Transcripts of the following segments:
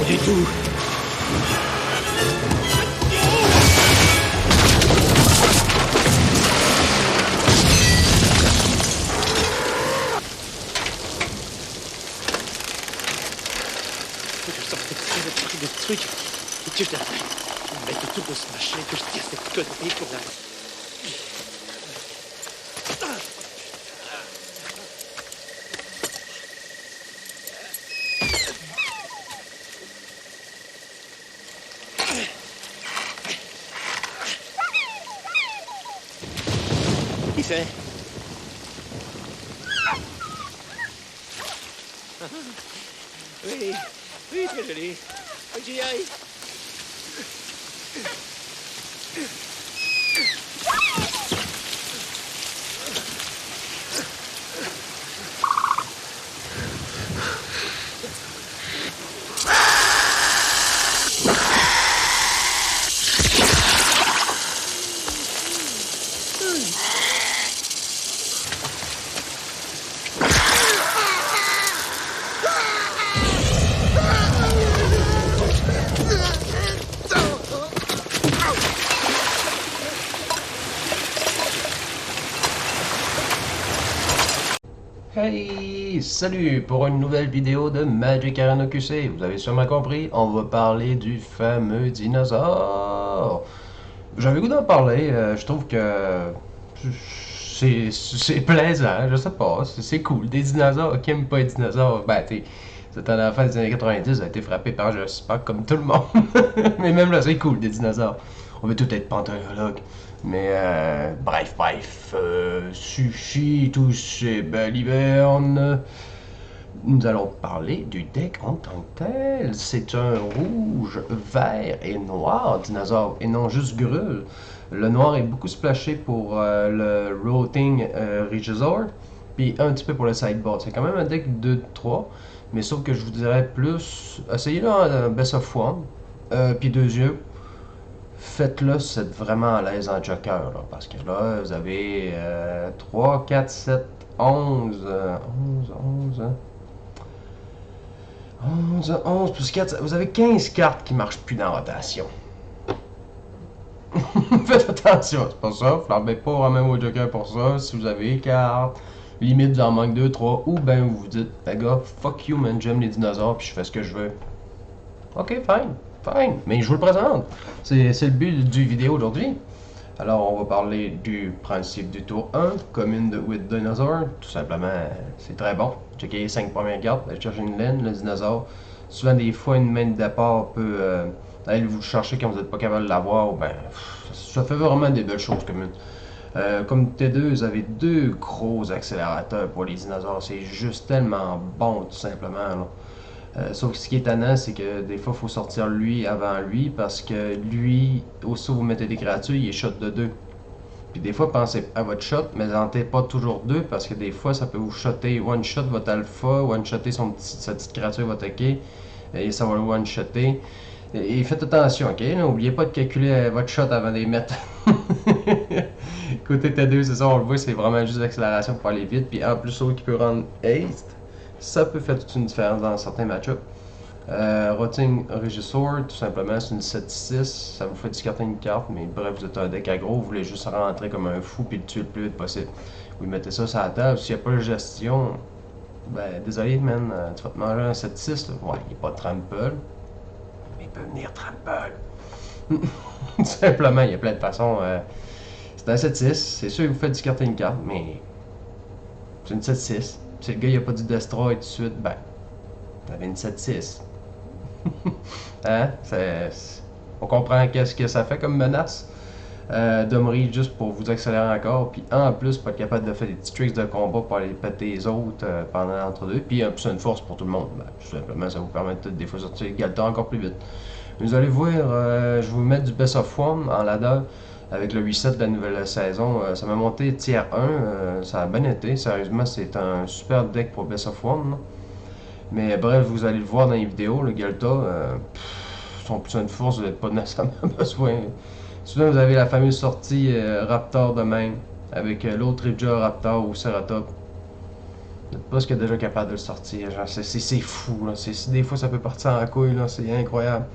Rien du tout. Faut que je sorte de ce truc et que je mette autour de ce machin, que je tire cette connerie pour la... Qui c'est? Oui, oui, très joli. Faut que j'y aille. Hey, salut pour une nouvelle vidéo de Magic Arena QC. Vous avez sûrement compris, on va parler du fameux dinosaure. J'avais goût d'en parler, je trouve que c'est plaisant, je sais pas, c'est cool. Des dinosaures, qui aime pas les dinosaures? Ben, c'est un enfant des années 90, a été frappé par Jurassic Park comme tout le monde. Mais même là, c'est cool, des dinosaures. On veut tout être paléontologue. Mais bref, sushi, tous ces balivernes. Nous allons parler du deck en tant que tel. C'est un rouge, vert et noir dinosaure, et non juste grue. Le noir est beaucoup splashé pour le Rotting Regisaur, puis un petit peu pour le sideboard. C'est quand même un deck 2-3, mais sauf que je vous dirais plus, essayez-le en Best of One, puis 2 yeux. Faites-le si vous êtes vraiment à l'aise en joker, là, parce que là, vous avez 3, 4, 7, 11, 11 plus 4, vous avez 15 cartes qui ne marchent plus dans la rotation. Faites attention, c'est pas ça, flambez pas même au joker pour ça, si vous avez cartes, limite vous en manque 2, 3, ou ben vous vous dites, les gars, fuck you man, j'aime les dinosaures puis je fais ce que je veux. Ok, fine, mais je vous le présente. C'est le but du vidéo aujourd'hui. Alors, on va parler du principe du tour 1, commune de with dinosaur. Tout simplement, c'est très bon. Checkez les 5 premières cartes, allez chercher une laine, le dinosaure. Souvent, des fois, une main de départ peut aller vous le chercher quand vous n'êtes pas capable de l'avoir. Ben, ça fait vraiment des belles choses communes. Comme T2, vous avez 2 gros accélérateurs pour les dinosaures. C'est juste tellement bon, tout simplement. Là. Sauf que ce qui est étonnant, c'est que des fois, il faut sortir lui avant lui, parce que lui, aussitôt vous mettez des créatures, il est shot de 2. Puis des fois, pensez à votre shot, mais n'en tentez pas toujours 2, parce que des fois, ça peut vous shotter one-shot votre alpha, one-shotter sa petite créature va attaquer, et ça va le one-shotter. Et faites attention, ok? N'oubliez pas de calculer votre shot avant de les mettre. Côté T2, c'est ça, on le voit, c'est vraiment juste l'accélération pour aller vite, puis en plus, celui qui peut rendre haste. Ça peut faire toute une différence dans certains match-ups. Rotting Regisaur, tout simplement, c'est une 7-6. Ça vous fait discarter une carte, mais bref, vous êtes un deck aggro, vous voulez juste rentrer comme un fou puis le tuer le plus vite possible. Vous mettez ça sur la table. S'il n'y a pas de gestion, ben désolé, man, tu vas te manger un 7-6. Ouais, il n'est pas trample, mais il peut venir trample. Tout simplement, il y a plein de façons. C'est un 7-6, c'est sûr que vous faites discarter une carte, mais c'est une 7-6. Si le gars il a pas du destroy tout de suite, ben, t'avais une 7-6. Hein? On comprend qu'est-ce que ça fait comme menace. Dommery juste pour vous accélérer encore, puis en plus, pas être capable de faire des petits tricks de combat pour aller péter les autres pendant l'entre-deux, puis en plus, c'est une force pour tout le monde. Ben, tout simplement, ça vous permet de des fois sortir Galta encore plus vite. Vous allez voir, je vais vous mettre du Best of One en ladder. Avec le reset de la nouvelle saison, ça m'a monté tier 1, ça a bien été, sérieusement c'est un super deck pour Best of One. Là. Mais bref, vous allez le voir dans les vidéos, le Galta, sont plus une force, vous n'avez pas nécessairement besoin. Souvent vous avez la fameuse sortie Raptor de même, avec l'autre Ripjaw Raptor ou Ceratop. Notre boss qui est déjà capable de le sortir. Genre, c'est fou, là. Des fois, ça peut partir en couille, là. C'est incroyable.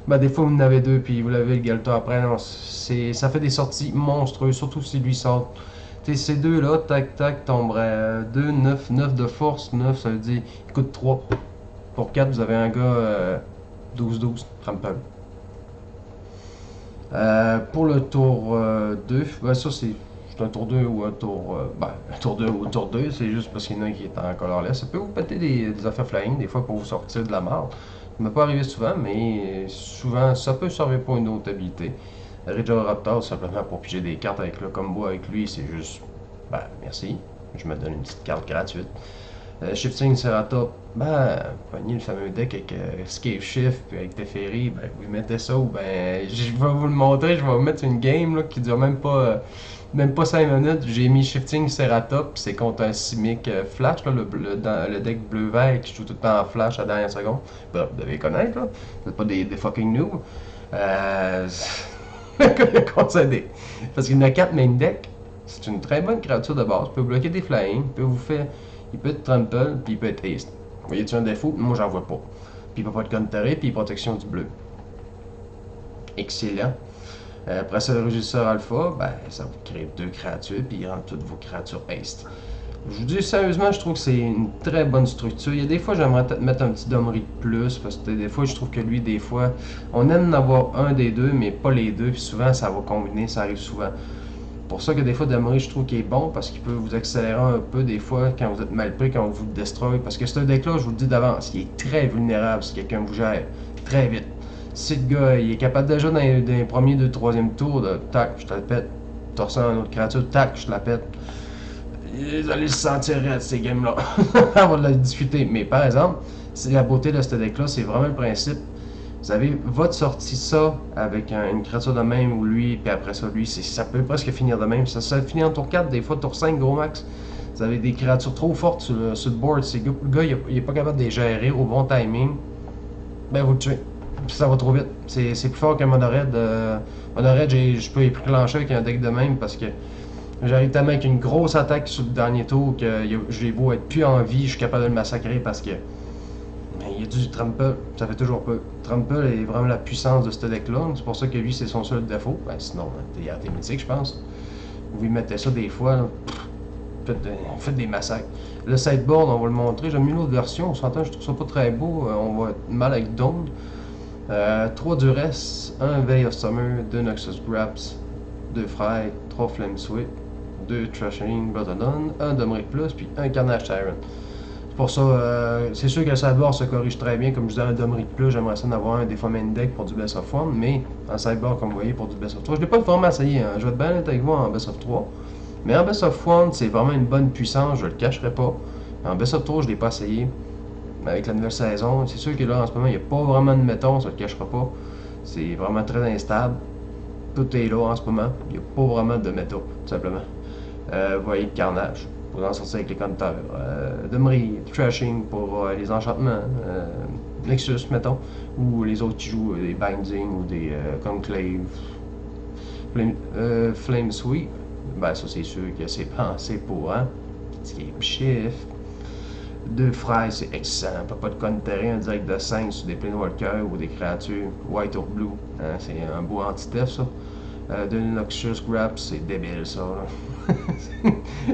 Ben, des fois, vous en avez deux, puis vous l'avez le Galta après. Non, ça fait des sorties monstrueuses, surtout si lui sort. Tu sais, ces deux-là, tac, tac, tomberaient 2, 9, 9 de force. 9, ça veut dire, il coûte 3. Pour 4, vous avez un gars 12-12, trample. Pour le tour 2, ben ça c'est un tour 2 ou un tour. Ben, un tour 2 ou un tour 2, c'est juste parce qu'il y en a qui est en colorless. Ça peut vous péter des affaires flying, des fois pour vous sortir de la merde. Ça ne m'est pas arrivé souvent, mais souvent ça peut servir pour une autre habilité. Ranger Raptor, simplement pour piger des cartes avec le combo avec lui, c'est juste. Ben, merci. Je me donne une petite carte gratuite. Shifting Ceratops, ben, prenez le fameux deck avec Escape Shift, puis avec Teferi, ben, vous mettez ça, ou ben, je vais vous le montrer, je vais vous mettre une game là, qui dure même pas 5 minutes. J'ai mis Shifting Ceratops, c'est contre un Simic Flash, là, le deck bleu-vert qui joue tout le temps en Flash à la dernière seconde. Ben, vous devez connaître, là, vous n'êtes pas des fucking noobs. Le conseil parce qu'il y en a 4 main deck, c'est une très bonne créature de base, il peut bloquer des flying, il peut être trample, puis il peut être haste. Voyez-tu un défaut? Moi, j'en vois pas. Puis il peut pas être counteré, puis protection du bleu. Excellent. Après ça, le régisseur alpha, ben, ça vous crée 2 créatures, puis il rend toutes vos créatures haste. Je vous dis sérieusement, je trouve que c'est une très bonne structure. Il y a des fois, j'aimerais peut-être mettre un petit Domri de plus, parce que des fois, je trouve que lui, des fois, on aime en avoir un des deux, mais pas les deux, puis souvent, ça va combiner, ça arrive souvent. Pour ça que des fois, Domri, je trouve qu'il est bon, parce qu'il peut vous accélérer un peu, des fois, quand vous êtes mal pris, quand on vous destroy. Parce que ce deck-là, je vous le dis d'avance, il est très vulnérable si quelqu'un vous gère très vite. Si le gars, il est capable déjà dans les premiers 2-3e tours de tac, je te le pète, torse une autre créature, tac, je te la pète. Vous allez se sentir raide, ces games-là. On va la discuter. Mais par exemple, c'est la beauté de ce deck-là, c'est vraiment le principe. Vous avez votre sortie ça avec une créature de même ou lui, puis après ça, lui, ça peut presque finir de même. Ça finit en tour 4, des fois tour 5, gros max. Vous avez des créatures trop fortes sur le board. Le gars, il est pas capable de les gérer au bon timing. Ben, vous le tuez. Puis ça va trop vite. C'est plus fort qu'un Monored. Monored, je peux y clencher avec un deck de même parce que j'arrive tellement avec une grosse attaque sur le dernier tour que j'ai beau être plus en vie, je suis capable de le massacrer parce que il y a du trample, ça fait toujours peu. Trample est vraiment la puissance de ce deck-là, c'est pour ça que lui c'est son seul défaut. Ben, sinon, il y a des mythiques, je pense. Vous lui mettez ça des fois, là, faites des massacres. Le sideboard, on va le montrer. J'ai mis une autre version, on s'entend, je trouve ça pas très beau. On va être mal avec Dawn. 3 Duress, 1 Veil of Summer, 2 Noxus Graps, 2 Fry, 3 Flame Sweep, 2 Trashing Bloodadon, 1 Domric Plus, puis 1 Carnage Tyrant. Pour ça, c'est sûr que le sideboard se corrige très bien. Comme je disais, un Domric Plus, j'aimerais ça en avoir un des fois main deck pour du Best of 1, mais en sideboard, comme vous voyez, pour du Best of 3. Je l'ai pas vraiment essayé, hein. Je vais être bien honnête avec vous en Best of 3. Mais en Best of 1, c'est vraiment une bonne puissance, je le cacherai pas. En Best of 3, je l'ai pas essayé. Mais avec la nouvelle saison, c'est sûr que là, en ce moment, il n'y a pas vraiment de métaux, ça le cachera pas. C'est vraiment très instable. Tout est là en ce moment. Il n'y a pas vraiment de métaux, tout simplement. Vous voyez le carnage. Pour en sortir avec les compteurs. Domri, Trashing pour les enchantements. Nexus, mettons. Ou les autres qui jouent des Binding ou des Conclave. Flame Sweep. Ben, ça, c'est sûr que c'est pensé pour, hein. Escape Shift. 2 fraises, c'est excellent. On peut pas de counterer un direct de 5 sur des Planewalkers ou des créatures white or blue. Hein, c'est un beau anti-def, ça. 2 Noxious Graps, c'est débile, ça.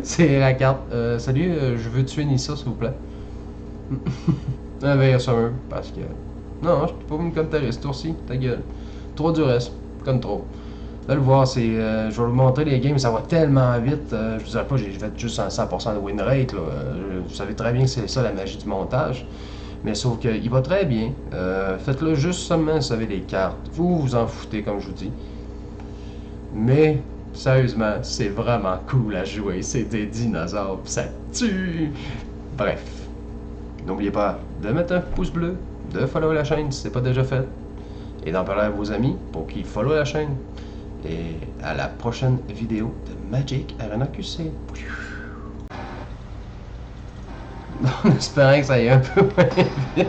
C'est la carte. Salut, je veux tuer Nissa, s'il vous plaît. Un Veil of Summer, parce que. Non, je peux pas me counterer ce tour-ci, ta gueule. 3 Duress, comme trop. Vous allez le voir, je vais vous montrer les games, ça va tellement vite. Je vous dirais pas, j'ai fait juste un 100% de win rate. Là. Vous savez très bien que c'est ça la magie du montage. Mais sauf qu'il va très bien. Faites-le juste seulement si vous avez les cartes. Vous vous en foutez, comme je vous dis. Mais, sérieusement, c'est vraiment cool à jouer. C'est des dinosaures, ça tue. Bref. N'oubliez pas de mettre un pouce bleu, de follow la chaîne si ce n'est pas déjà fait. Et d'en parler à vos amis pour qu'ils follow la chaîne. Et à la prochaine vidéo de Magic Arena QC. En espérant que ça aille un peu moins vite.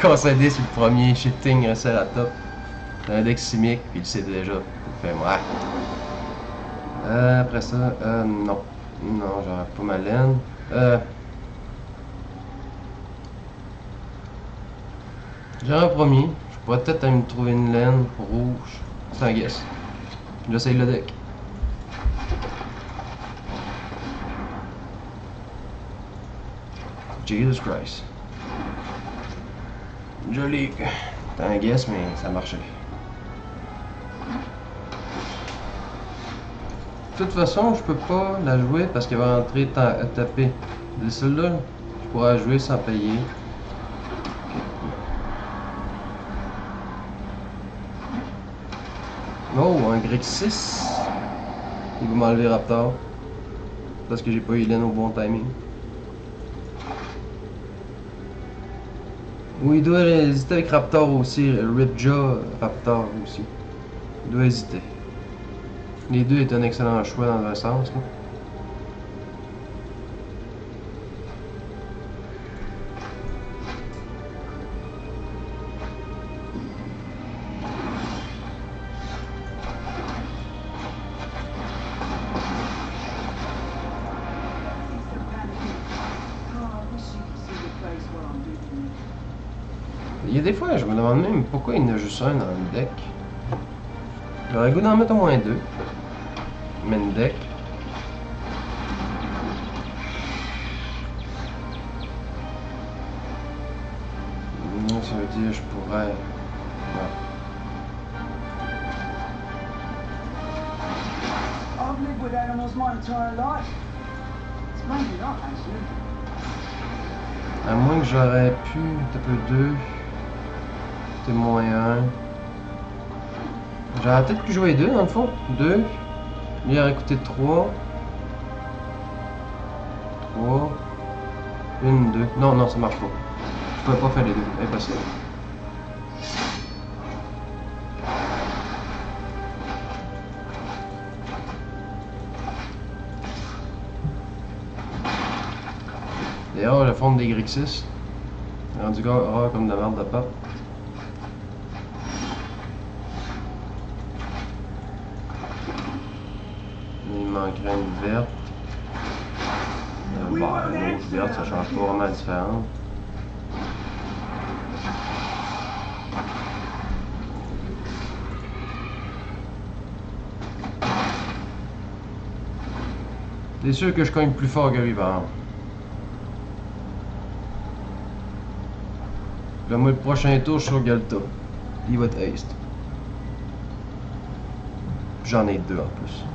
Concédé sur le premier shifting resté à la top. C'est un deck simique, puis il sait déjà. Fait ouais. Après ça, non. Non, j'aurais pas ma laine. J'ai un premier. Je pourrais peut-être me trouver une laine rouge. C'est un guess. J'essaye le deck. Jesus Christ. Joli. C'est un guess, mais ça marchait. De toute façon, je peux pas la jouer parce qu'elle va entrer taper. De celle-là, je pourrais la jouer sans payer. Oh, un Greg 6. Il va m'enlever Raptor. Parce que j'ai pas eu laine au bon timing. Oui, il doit hésiter avec Raptor aussi. Ripjaw, Raptor aussi. Il doit hésiter. Les deux est un excellent choix dans un sens. Là. Il y a des fois, je me demande même pourquoi il y en a juste un dans le deck. J'aurais le goût d'en mettre au moins deux. Main deck. Ça veut dire que je pourrais. Ouais. I've lived with animals my entire life. It's maybe not actually. À moins que j'aurais pu. Un peu deux. Peut-être moins un. J'aurais peut-être pu jouer deux dans le fond. Deux. Lui aurait coûté 3. 3. Une, deux. Non, non, ça marche pas. Je pouvais pas faire les deux. Impossible. D'ailleurs, le fond des Grixis. Rendu rare comme de la merde de pape. Il manquerait une verte. Une rouge verte, ça change pas vraiment la différence. C'est sûr que je cogne plus fort que lui, par exemple. Là, moi, le prochain tour, je suis sur Galta. Il va être haste. J'en ai deux en plus.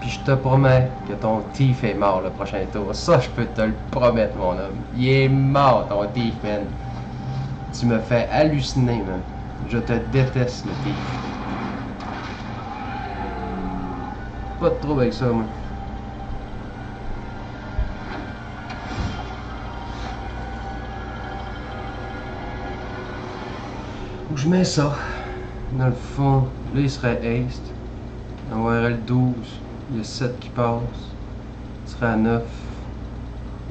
Puis je te promets que ton Thief est mort le prochain tour. Ça, je peux te le promettre, mon homme. Il est mort, ton Thief, man. Tu me fais halluciner, man. Je te déteste, le Thief. Pas de trouble avec ça, moi. Où je mets ça? Dans le fond, là il serait haste. En ORL 12, il y a 7 qui passent. Il serait à 9.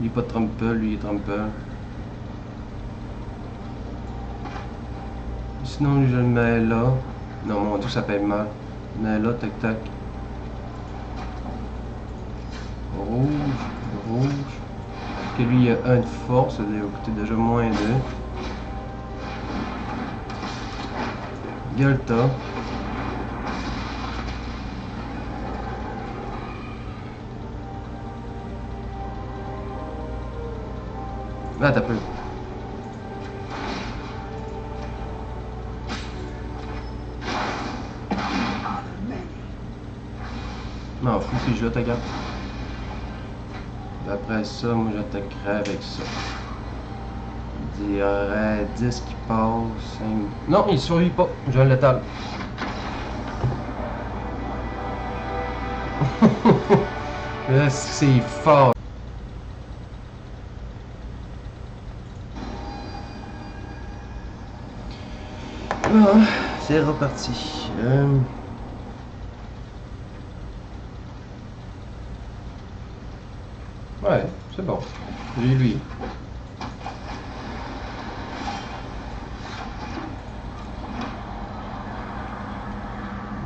Lui pas de trample, lui il est trample. Sinon lui je le mets là. Non mon dieu ça paye mal. Je le mets là, tac tac. Rouge, rouge. Que lui il a 1 de force, ça doit coûter déjà moins 2. Galta. Là, t'as peu. M'en fous si je l'attaque. Après ça, moi j'attaquerai avec ça. Il y aurait 10 qui passent. 5... Non, il survit pas. Je le létal. Là, c'est fort. Ah, c'est reparti. Ouais, c'est bon. J'ai lui.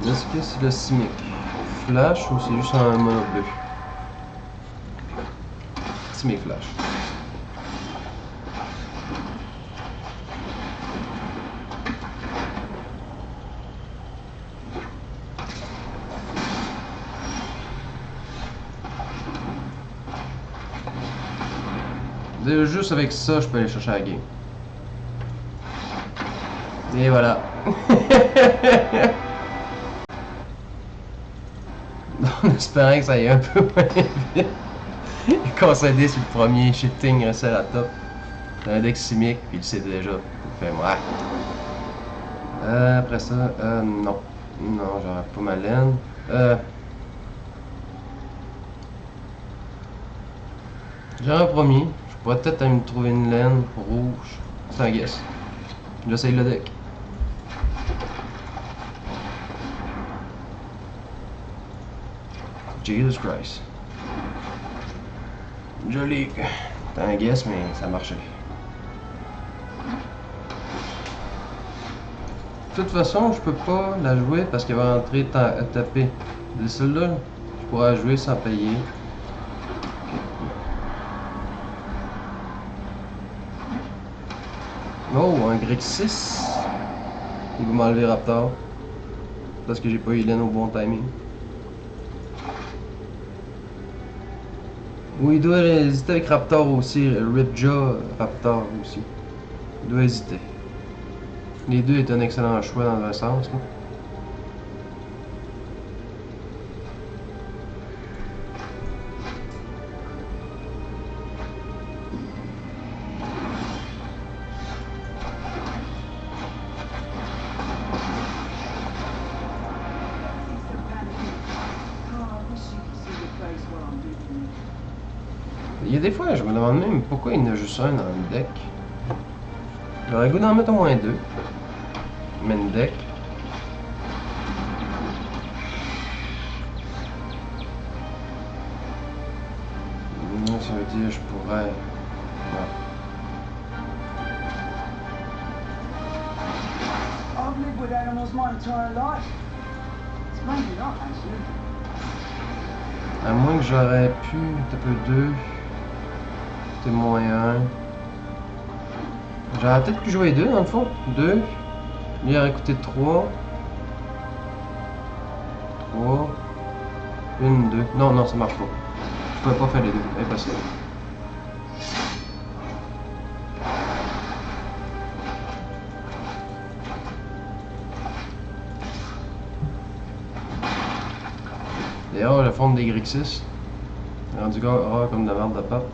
Est-ce que c'est le Simic Flash ou c'est juste un mono bleu? Simic Flash. Juste avec ça, je peux aller chercher la game. Et voilà. En espérant que ça aille un peu moins vite. Concédé sur le premier shifting, resté à la top. C'est un deck simique, puis il sait déjà. Fait ouais. Après ça, non. Non, j'aurais pas ma laine. J'aurais un premier. Je pourrais peut-être me trouver une laine rouge. C'est un guess. J'essaye le deck. Jesus Christ. Joli. C'était un guess, mais ça marchait. De toute façon, je peux pas la jouer parce qu'elle va entrer taper. De celle-là, je pourrais la jouer sans payer. Oh, un Greg 6. Il va m'enlever Raptor. Parce que j'ai pas eu laine au bon timing. Oui, il doit hésiter avec Raptor aussi. Ripjaw, Raptor aussi. Il doit hésiter. Les deux est un excellent choix dans un sens. Là. Il y a des fois, je me demande même pourquoi il y en a juste un dans le deck. J'aurais le goût d'en mettre au moins deux. Main deck. Ça veut dire que je pourrais. Ouais. I've lived with animals my entire life. It's maybe not, actually. À moins que j'aurais pu. Un peu deux. C'était moins un. J'aurais peut-être pu jouer deux dans le fond. Deux. Lui aurait coûté 3. 3. Une, deux. Non, non, ça marche pas. Je pouvais pas faire les deux. Impossible. D'ailleurs, le fond des Grixis. Rendu rare comme de la merde de pape.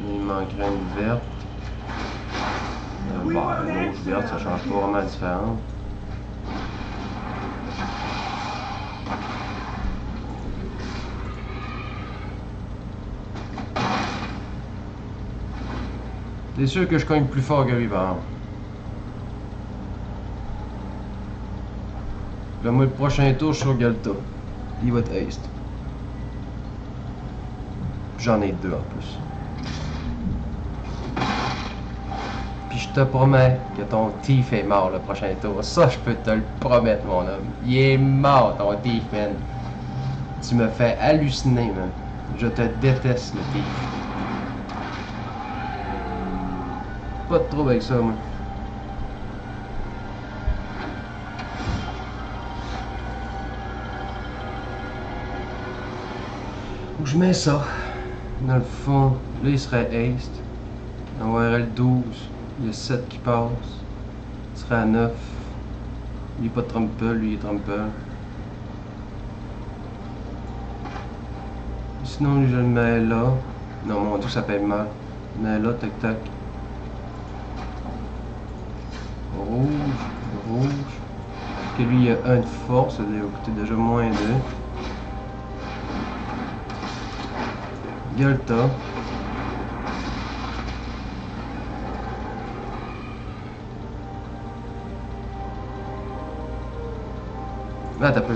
Il manquerait une verte. Une rouge verte, ça change pas vraiment la différence. C'est sûr que je cogne plus fort que lui, par exemple. Là, moi, le prochain tour, je suis sur Galta. Il va être haste. J'en ai deux en plus. Puis je te promets que ton Thief est mort le prochain tour. Ça, je peux te le promettre, mon homme. Il est mort, ton Thief, man. Tu me fais halluciner, man. Je te déteste, le Thief. Pas de trouble avec ça, moi. Où je mets ça? Dans le fond, là il serait haste. En ORL 12, il y a 7 qui passent. Il serait à 9. Lui pas de trample, lui il est trample. Sinon lui je le mets là. Non mon dieu ça paye mal. Je le mets là, tac tac. Rouge, rouge. Que lui il a 1 de force, ça doit coûter déjà moins 2. Galta. Là, t'as peu.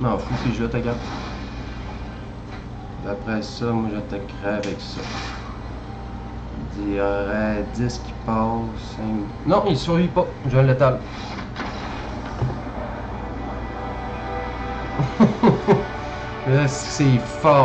M'en fous si je l'attaque. Après ça, moi j'attaquerai avec ça. Il y aurait 10 qui passent. 5... Non, il survit pas. Je le létal. Là, c'est fort.